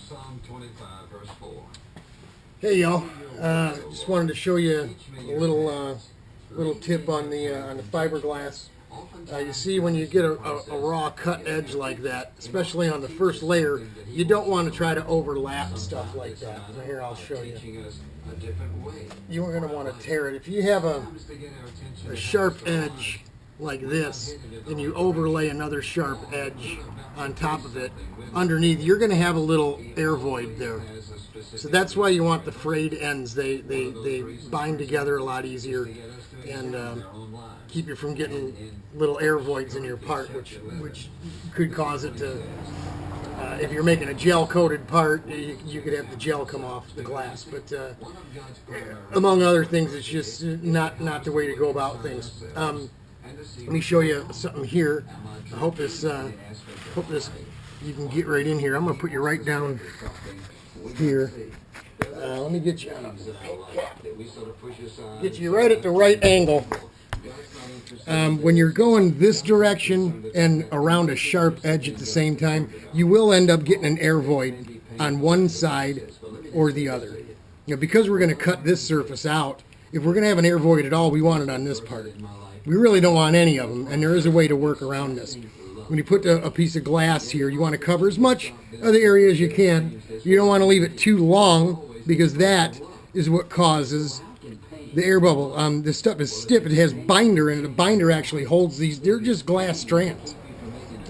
Psalm 25, verse 4. Hey y'all, just wanted to show you a little tip on the fiberglass. You see, when you get a raw cut edge like that, especially on the first layer, you don't want to try to overlap stuff like that. So here, I'll show you. You are going to want to tear it. If you have a sharp edge like this, and you overlay another sharp edge on top of it, underneath, you're going to have a little air void there. So that's why you want the frayed ends. They bind together a lot easier and keep you from getting little air voids in your part, which could cause it to, if you're making a gel-coated part, you could have the gel come off the glass. But among other things, it's just not the way to go about things. Let me show you something here. I hope this you can get right in here. I'm going to put you right down here. Let me get you on get you right at the right angle. When you're going this direction and around a sharp edge at the same time, you will end up getting an air void on one side or the other. Because we're going to cut this surface out, if we're going to have an air void at all, we want it on this part. We really don't want any of them, and there is a way to work around this. When you put a piece of glass here, you want to cover as much of the area as you can. You don't want to leave it too long, because that is what causes the air bubble. This stuff is stiff. It has binder in it. The binder actually holds these. They're just glass strands.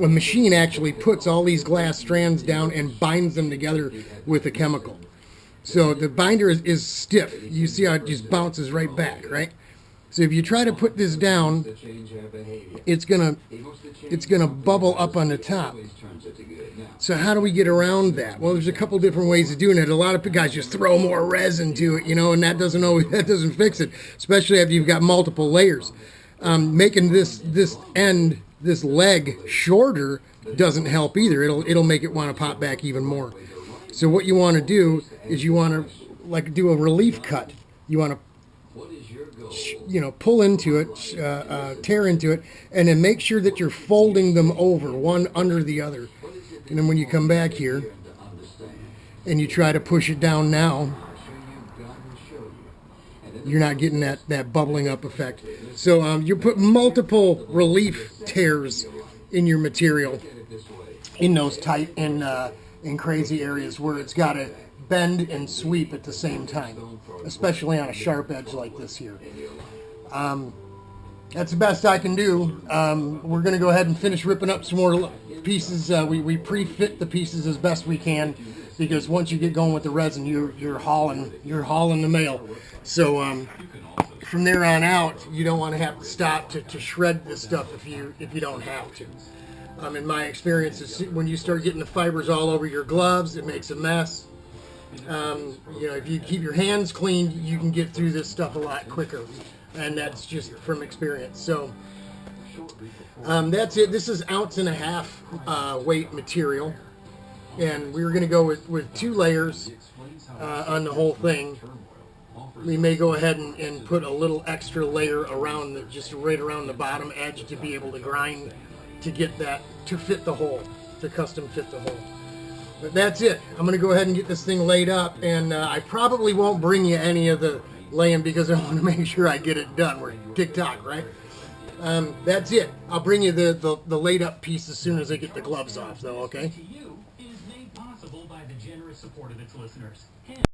A machine actually puts all these glass strands down and binds them together with a chemical. So the binder is stiff. You see how it just bounces right back, right? So if you try to put this down, it's gonna bubble up on the top. So how do we get around that? Well, there's a couple different ways of doing it. A lot of guys just throw more resin to it, and that doesn't fix it, especially after you've got multiple layers. Making this leg shorter doesn't help either. It'll make it want to pop back even more. So what you want to do is you want to do a relief cut. You want to pull into it, tear into it, and then make sure that you're folding them over, one under the other. And then when you come back here and you try to push it down now, you're not getting that bubbling up effect. So you put multiple relief tears in your material in those tight and crazy areas where it's got to bend and sweep at the same time, especially on a sharp edge like this here. That's the best I can do. We're going to go ahead and finish ripping up some more pieces. We pre-fit the pieces as best we can, because once you get going with the resin, you're hauling the mail. So from there on out, you don't want to have to stop to shred this stuff if you don't have to. In my experience, when you start getting the fibers all over your gloves, it makes a mess. If you keep your hands clean, you can get through this stuff a lot quicker, and that's just from experience. So that's it. This is 1.5 ounce weight material, and we were going to go with 2 layers on the whole thing. We may go ahead and put a little extra layer around just right around the bottom edge to be able to grind to get that to fit the hole, to custom fit the hole. But that's it. I'm going to go ahead and get this thing laid up, and I probably won't bring you any of the laying because I want to make sure I get it done. We're TikTok, right? That's it. I'll bring you the laid up piece as soon as I get the gloves off, though, okay?